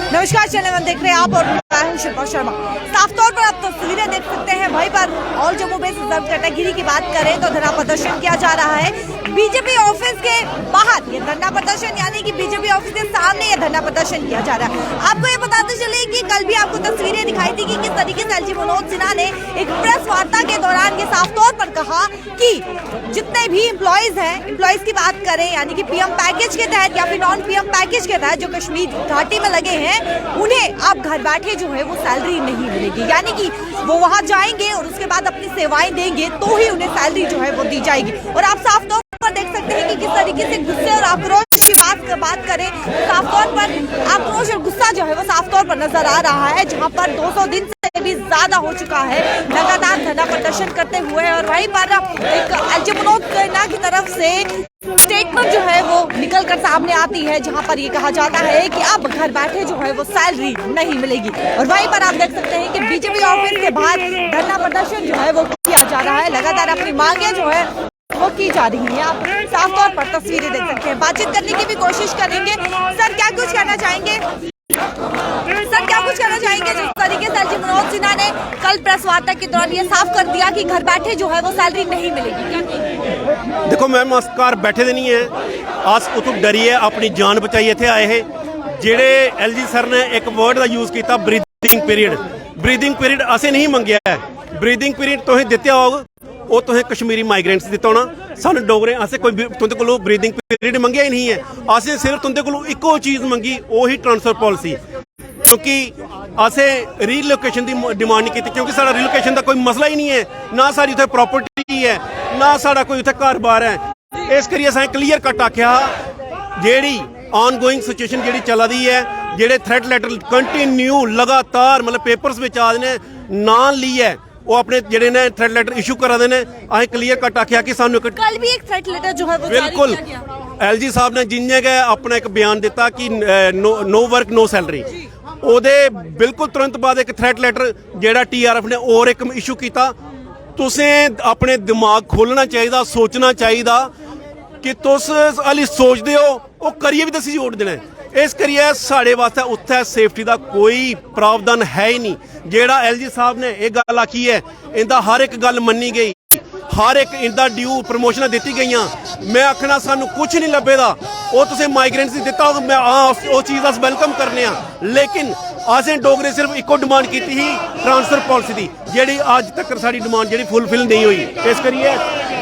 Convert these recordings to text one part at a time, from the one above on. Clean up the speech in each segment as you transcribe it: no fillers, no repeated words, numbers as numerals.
नमस्कार, चैनल देख रहे हैं आप और मैं हूं शिल्पा शर्मा। साफ तौर पर आप तस्वीरें देख सकते हैं वहीं पर all Jammu base reserve category की बात करें तो धरना प्रदर्शन किया जा रहा है बीजेपी ऑफिस के बाहर। ये धरना प्रदर्शन यानी कि बीजेपी ऑफिस के सामने ये धरना प्रदर्शन किया जा रहा है। आपको ये बताते चले कि कल भी आपको तस्वीरें दिखाई थी कि किस तरीके से एलजी मनोज सिन्हा ने एक प्रेस वार्ता के दौरान ये साफ तौर पर कहा कि जितने भी एम्प्लॉयज हैं, एम्प्लॉयज की बात करें यानी कि पीएम पैकेज के तहत या फिर नॉन पीएम पैकेज के तहत जो कश्मीर घाटी में लगे हैं उन्हें अब घर बैठे जो है वो सैलरी नहीं मिलेगी। यानी कि वो वहां जाएंगे और उसके बाद अपनी सेवाएं देंगे तो ही उन्हें सैलरी जो है वो दी जाएगी। और आप साफ तौर पर देख सकते हैं कि किस तरीके से गुस्से और आक्रोश की बात करें, साफ तौर पर आक्रोश और गुस्सा जो है वो साफ तौर पर नजर आ रहा है, जहां पर 200 दिन से भी ज्यादा हो चुका है लगातार धरना प्रदर्शन करते हुए। और वहीं पर एक एलजी मनोज सिन्हा की तरफ से स्टेटमेंट जो है वो निकल कर सामने आती है, जहां पर ये कहा जाता है कि अब घर बैठे जो है वो सैलरी नहीं मिलेगी। और वहीं पर आप देख सकते हैं कि बीजेपी ऑफिस के बाहर धरना प्रदर्शन जो है वो किया जा रहा है, लगातार अपनी मांगे जो है वो की जा रही है। आप साफ तौर पर तस्वीरें देख सकते हैं। बातचीत करने की भी कोशिश करेंगे। सर, क्या कुछ कहना चाहेंगे? जिस तरीके से एलजी मनोज सिन्हा ने कल प्रेस वार्ता के दौरान ये साफ कर दिया कि घर बैठे जो है वो सैलरी नहीं मिलेगी। देखो मैम, अस घर बैठे दे नहीं है, अस उतों डरिए अपनी जान बचाइए इत्थे आए हैं। जेड़े एलजी सर ने एक वर्ड का यूज किया ब्रीथिंग पीरियड असें नहीं मंगया है। ब्रीथिंग पीरियड तुसें दित्ता होग, वो तुसें कश्मीरी माइग्रेंट्स दित्ता होना। सानू डोगरे असें कोई तुंदे कोलों ब्रीथिंग पीरियड मंगया ही नहीं है। असें सिर्फ तुंदे कोलों इक्को चीज़ मंगी, वही ट्रांसफर पॉलिसी, क्योंकि असें रीलोकेशन की डिमांड नहीं की, क्योंकि साड़ा रीलोकेशन का कोई मसला ही नहीं है, ना साड़ी उत्थे प्रॉपर्टी है, ना साड़ा कोई उत्थे घर बार है। इस करिए असें क्लीयर कट आख्या जेड़ी ऑन गोइंग सिचुएशन जेड़ी चला दी है, जेड़े थ्रेट लेटर कंटिन्यू लगातार मतलब पेपर्स में आ रहे ना ली है, वो अपने जेड़े ने थ्रेट लेटर इशू करा देने। असें क्लियर कट आख्या कि सानू कल भी एक थ्रेट लेटर जो है वो बिल्कुल एलजी साहब ने जिन्ने गए अपना एक बयान दिता कि नो वर्क नो सैलरी, ਉਹਦੇ बिल्कुल तुरंत बाद एक थ्रेट लेटर जेड़ा टीआरएफ ने और एक इशू किया। तुसें अपने दिमाग खोलना चाहिए, सोचना चाहिए कि तुस हाली सोचते हो वो करिए भी दसी जोड़ देना। इस करिए साढ़े वास्ते उत्थे सेफ्टी का कोई प्रावधान है ही नहीं। जेड़ा एलजी साहब ने एक गल आखी है, इंदा हर एक गल मन्नी गई, हर एक इंदा ड्यू प्रमोशन दी गई। मैं आखना सानू कुछ नहीं लभेगा, वो तुसें माइग्रेंट्स दिता होगा, मैं वो चीज़ अस वेलकम करने, लेकिन असें डोगरे सिर्फ इको डिमांड की ही ट्रांसफर पॉलिसी की, जेड़ी अज तक साड़ी डिमांड जेड़ी फुलफिल नहीं हुई। इस करिए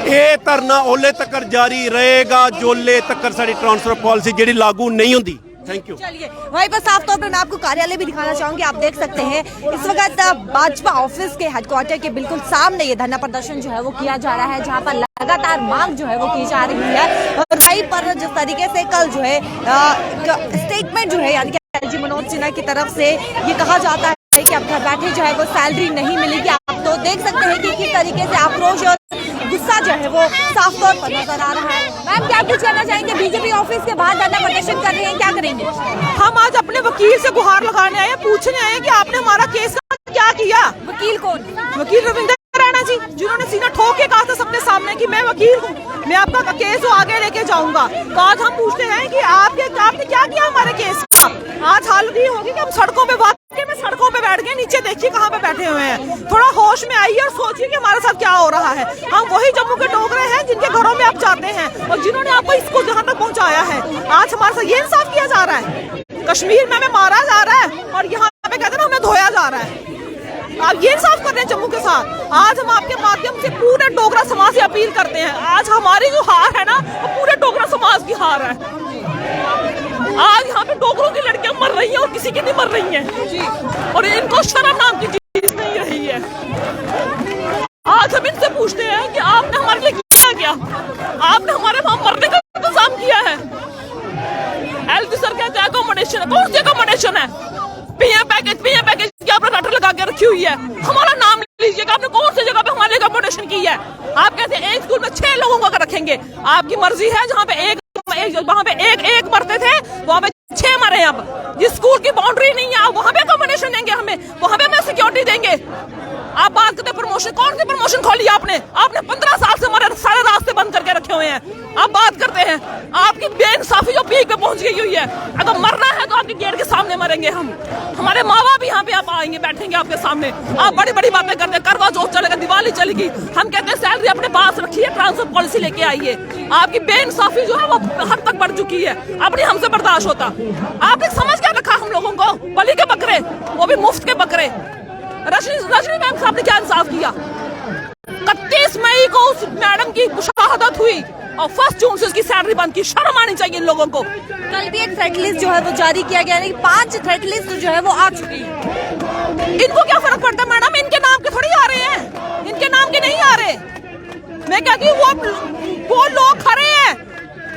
ये धरना ओले तक जारी रहेगा जोले तक साड़ी ट्रांसफर पॉलिसी जेड़ी लागू नहीं होती। Thank you. चलिए, वहीं पर साफ तौर पर मैं आपको कार्यालय भी दिखाना चाहूंगी। आप देख सकते हैं इस वक्त भाजपा ऑफिस के हेडक्वार्टर के बिल्कुल सामने ये धरना प्रदर्शन जो है वो किया जा रहा है, जहां पर लगातार मांग जो है वो की जा रही है। और वहीं पर जिस तरीके से कल जो है स्टेटमेंट जो है यानी कि एलजी मनोज सिन्हा की तरफ से ये कहा जाता है कि अब घर बैठे जो है वो सैलरी नहीं मिलेगी। आप तो देख सकते हैं कि किस तरीके से आक्रोश और गुस्सा जो है वो साफ तौर पर नजर आ रहा है। मैम, क्या कुछ कहना चाहेंगे? बीजेपी ऑफिस के बाहर धरना प्रदर्शन कर रहे हैं, क्या करेंगे? हम आज अपने वकील से गुहार लगाने आए, पूछने आए कि आपने हमारा केस का क्या किया। वकील कौन? वकील रविंदर राणा जी, जिन्होंने सीना ठोक के कहा था सबके सामने कि मैं वकील हूँ, मैं आपका केस आगे लेके जाऊंगा। तो आज हम पूछते हैं कि आपने क्या किया हमारे केस का। आज हालत ये होगी कि हम सड़कों पे सड़कों पे बैठ गए। नीचे देखिए कहाँ पे बैठे हुए हैं। थोड़ा होश में आइए और सोचिए कि हमारे साथ क्या हो रहा है। हम वही जम्मू के डोगरे हैं जिनके घरों में आप जाते हैं और जिन्होंने आपको इसको जहाँ तक पहुँचाया है। आज हमारे साथ ये इंसाफ किया जा रहा है। कश्मीर में हमें मारा जा रहा है और यहाँ पे कहते हैं हमें धोया जा रहा है। आप ये इंसाफ कर रहे हैं जम्मू के साथ। आज हम आपके माध्यम से पूरे डोगरा समाज से अपील करते हैं, आज हमारी जो हार है ना वो पूरे डोगरा समाज की हार है। आज यहाँ पे डोगरों की लड़कियां मर रही हैं और किसी की नहीं मर रही हैं, और इनको शर्म नाम की चीज नहीं रही है। आज हम इनसे पूछते हैं कि आपने हमारे लिए क्या आपने हमारे वहां मरने का इंतजाम किया है। एलजी सर कहते हैं अकोमोडेशन है, कौन सी अकोमोडेशन है? पीएम पैकेज की आपने रटर लगा के रखी हुई है। हमारा नाम लीजिए कि आपने कौन सी जगह पे हमारे लिए अकोमोडेशन की है। आप कहते हैं एक स्कूल में 6 लोगों को रखेंगे, आपकी मर्जी है। जहाँ पे वहाँ पे एक मरते थे, वहाँ पे 6 मरे। अब जिस स्कूल की बाउंड्री नहीं है वहाँ पे एक्कोमोडेशन देंगे हमें, वहां पे हमें सिक्योरिटी देंगे। आप बात करते प्रमोशन, कौन सी प्रमोशन खोली आपने? आपने 15 साल से हमारे सारे रास्ते बंद करके रखे हुए हैं। आप बात करते हैं, आपकी बेइंसाफी जो पीक पे पहुंच गई हुई है। अगर मरना है तो आपके गेट के सामने मरेंगे हम, हमारे माँ बाप यहाँ पे आप आएंगे, बैठेंगे आपके सामने। आप बड़ी बड़ी बातें करते हैं, करवा चौथ चलेगा, दिवाली चलेगी, हम कहते हैं सैलरी अपने पास रखिए, ट्रांसफर पॉलिसी लेके आइए। आपकी बेइंसाफी जो है वो हद तक बढ़ चुकी है, अब नहीं हमसे बर्दाश्त होता। आपने समझ क्या रखा हम लोगों को? बलि के बकरे, वो भी मुफ्त के बकरे। रजनी मैम साहब ने क्या इंसाफ किया? 31 मई को उस मैडम की शहादत हुई और 1 जून से उसकी सैलरी बंद की। शर्म आनी चाहिए इन लोगों को। कल भी एक थ्रेट लिस्ट जो है वो जारी किया गया है, 5 थ्रेट लिस्ट जो है वो आ चुकी है। इनको क्या फर्क पड़ता है मैडम? इनके नाम के थोड़ी आ रहे हैं, इनके नाम के नहीं आ रहे। मैं कहती हूँ वो लोग खड़े हैं,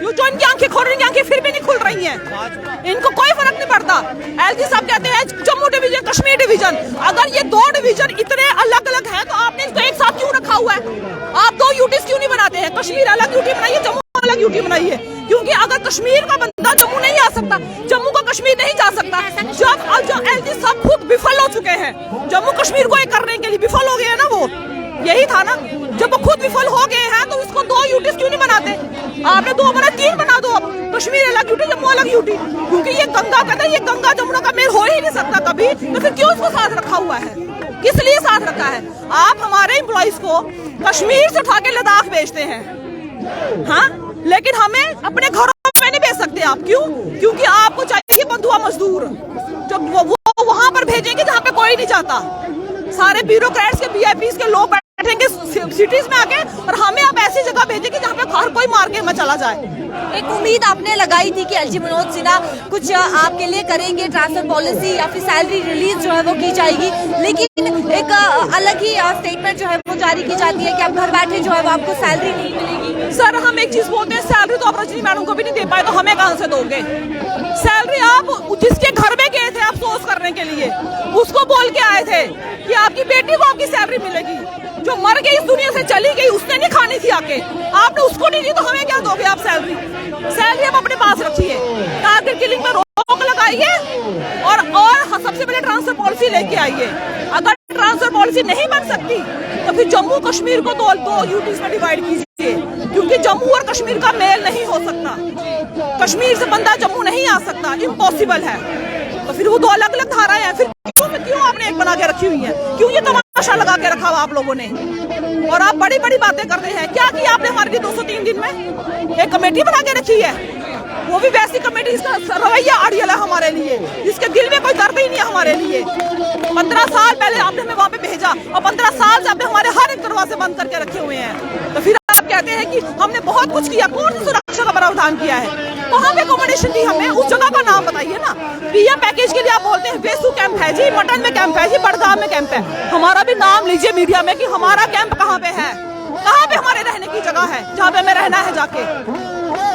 जो इनकी आंखें खोल रही हैं, आंखें फिर भी नहीं खुल रही हैं। इनको कोई फर्क नहीं पड़ता। एलजी साहब कहते हैं जम्मू डिवीजन, कश्मीर डिवीजन। अगर ये 2 डिवीजन इतने अलग अलग हैं तो आपने इसको एक साथ क्यों रखा हुआ है? आप 2 यूटीज क्यों नहीं बनाते हैं? कश्मीर अलग यूटी बनाइए, जम्मू अलग यूटी बनाइए। क्योंकि अगर कश्मीर का बंदा जम्मू नहीं आ सकता, जम्मू का कश्मीर नहीं जा सकता। जब एलजी साहब खुद विफल हो चुके हैं, जम्मू कश्मीर को एक करने के लिए विफल हो गए हैं ना, वो यही था ना। जब वो खुद विफल हो गए हैं तो इसको 2 यूटीज क्यों नहीं बनाते? आपने 2 बना 3 बना दो। अब कश्मीर अलग यूटी, जम्मू अलग यूटी। क्योंकि ये गंगा कहते हैं, ये गंगा जमुना का मेल हो ही नहीं सकता कभी, तो फिर क्यों इसको साथ रखा हुआ है? किस लिए साथ रखा है? आप हमारे एम्प्लॉइज को कश्मीर से उठा के लद्दाख भेजते हैं, हाँ, लेकिन हमें अपने घरों में नहीं भेज सकते आप। क्यों? क्योंकि आपको चाहिए बंधुआ मजदूर, जो वो वहां पर भेजेंगे जहाँ पे कोई नहीं जाता। सारे ब्यूरोक्रेट्स के, वीआईपीज के लोग बैठेंगे सिटीज में आके, और हमें आप ऐसी जगह भेजेंगे जहाँ पे हर कोई मार के में चला जाए। एक उम्मीद आपने लगाई थी कि एलजी मनोज सिन्हा कुछ आपके लिए करेंगे, ट्रांसफर पॉलिसी या फिर सैलरी रिलीज जो है वो की जाएगी, लेकिन एक अलग ही स्टेटमेंट जो है वो जारी की जाती है कि आप घर बैठे जो है वो आपको सैलरी नहीं मिलेगी। सर, हम एक चीज बोलते हैं, सैलरी तो आप रजनी मैडम को भी नहीं दे पाए तो हमें कहां से दोगे? सैलरी आप जिसके घर में गए थे अफसोस करने के लिए, उसको बोल के आए थे कि आपकी बेटी को आपकी सैलरी मिलेगी। जो मर गई, इस दुनिया से चली गई, उसने नहीं खानी थी आके, आपने उसको नहीं दी तो हमें क्या दोगे आप सैलरी? सैलरी आप अपने पास रखिए, टारगेट किलिंग पर रोक लगाइए, और सबसे पहले ट्रांसफर पॉलिसी लेके आइए। अगर ट्रांसफर पॉलिसी नहीं बन सकती तो फिर जम्मू कश्मीर को 2 यूटीज में डिवाइड कीजिए, क्योंकि जम्मू और कश्मीर का मेल नहीं हो सकता। कश्मीर से बंदा जम्मू नहीं आ सकता, इम्पॉसिबल है। तो फिर वो 2 अलग अलग धाराएं हैं, फिर क्यों आपने एक बना के रखी हुई है? क्यों ये तमाशा लगा के रखा हुआ आप लोगों ने? और आप बड़ी बड़ी बातें करते हैं। क्या किया आपने हमारे लिए 203 दिन में? एक कमेटी बना के रखी है, वो भी वैसी कमेटी जिसका रवैया अड़ियल है हमारे लिए, जिसके दिल में कोई दर्द ही नहीं है हमारे लिए। 15 साल पहले आपने हमें वहाँ पे भेजा और 15 साल से आपने हमारे हर एक दरवाजे बंद करके रखे हुए हैं। तो फिर आप कहते हैं कि हमने बहुत कुछ किया। कौन सी सुरक्षा का प्रावधान किया है? कहाँ पे अकोमोडेशन दी हमें? उस जगह का नाम बताइए ना। पीएम पैकेज के लिए आप बोलते हैं वेसू कैंप है जी, मटन में कैंप है जी, बड़गाम में कैंप है। हमारा भी नाम लीजिए मीडिया में कि हमारा कैंप कहाँ पे है, कहाँ पे हमारे रहने की जगह है, जहाँ पे हमें रहना है जाके।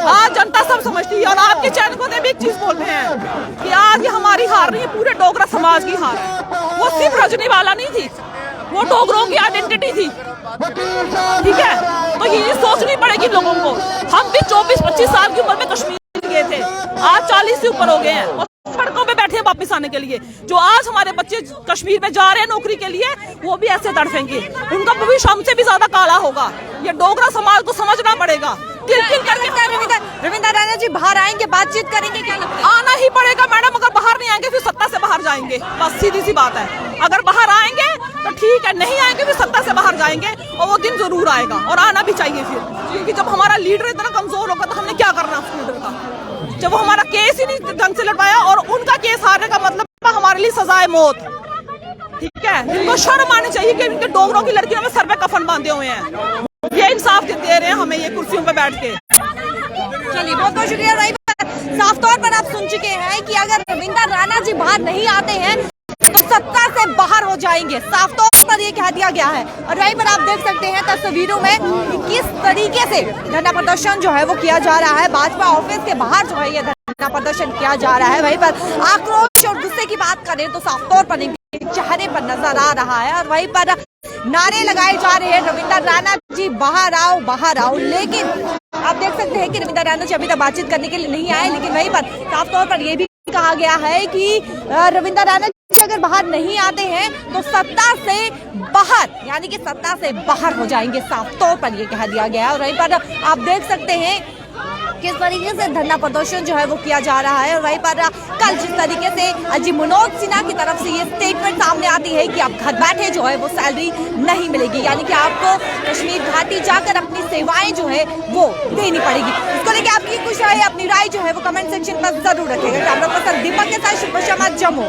आज जनता सब समझती है, और आपके चैनल को भी एक चीज बोलते हैं कि आज ये हमारी हार नहीं है, पूरे डोगरा समाज की हार है। वो सिर्फ रजनी वाला नहीं थी, वो डोगरों की आइडेंटिटी थी, ठीक है? तो ये सोचनी पड़ेगी लोगों को। हम भी 24-25 साल की उम्र में कश्मीर गए थे, आज 40 से ऊपर हो गए हैं और सड़कों पे बैठे हैं वापस आने के लिए। जो आज हमारे बच्चे कश्मीर में जा रहे हैं नौकरी के लिए, वो भी ऐसे तड़फेंगे, उनका भविष्य हमसे भी ज्यादा काला होगा। ये डोगरा समाज को समझना पड़ेगा। रविंद्र राणा जी बाहर आएंगे, बातचीत करेंगे, क्या लगता है? आना ही पड़ेगा मैडम, अगर बाहर नहीं आएंगे फिर सत्ता से बाहर जाएंगे, बस सीधी सी बात है। अगर बाहर आएंगे तो ठीक है, नहीं आएंगे फिर सत्ता से बाहर जाएंगे, और वो दिन जरूर आएगा, और आना भी चाहिए फिर। क्योंकि जब हमारा लीडर इतना कमजोर होगा तो हमने क्या करना उस लीडर का? जब वो हमारा केस ही नहीं ढंग से लड़वाया, और उनका केस हारने का मतलब हमारे लिए सजाए मौत, ठीक है? इनको शर्म आनी चाहिए कि इनके डोगरों की लड़कियों में सर पे कफन बांधे हुए हैं। ये इंसाफ दे रहे हैं हमें ये कुर्सियों पे बैठ के। चलिए, बहुत बहुत शुक्रिया। साफ तौर पर आप सुन चुके हैं कि अगर रविंद्र राणा जी बाहर नहीं आते हैं तो सत्ता से बाहर हो जाएंगे, साफ तौर पर ये कह दिया गया है। और वहीं पर आप देख सकते हैं तस्वीरों में कि किस तरीके से धरना प्रदर्शन जो है वो किया जा रहा है। भाजपा ऑफिस के बाहर जो है ये धरना प्रदर्शन किया जा रहा है। वहीं पर आक्रोश और गुस्से की बात करें तो साफ तौर पर चेहरे पर नजर आ रहा है, और वहीं पर नारे लगाए जा रहे हैं रविंद्र राणा जी बाहर आओ, बाहर आओ। लेकिन आप देख सकते हैं कि रविंद्र राणा जी अभी तक बातचीत करने के लिए नहीं आए, लेकिन वहीं पर साफ तौर पर यह भी कहा गया है कि रविंद्र राणा अगर बाहर नहीं आते हैं तो सत्ता से बाहर, यानी कि सत्ता से बाहर हो जाएंगे, साफ तौर पर ये कह दिया गया है। और वहीं पर आप देख सकते हैं किस तरीके से धरना प्रदर्शन जो है वो किया जा रहा है। और वहीं पर कल जिस तरीके से अजी मनोज सिन्हा की तरफ से ये स्टेटमेंट सामने आती है कि आप घर बैठे जो है वो सैलरी नहीं मिलेगी, यानी कि आपको कश्मीर घाटी जाकर अपनी सेवाएं जो है वो देनी पड़ेगी। इसको लेकर आपकी कुछ राय, अपनी राय जो है वो कमेंट सेक्शन में जरूर रखेगा। कैमरा पर्सन दीपक के साथ शिल्पा शर्मा, जम्मू।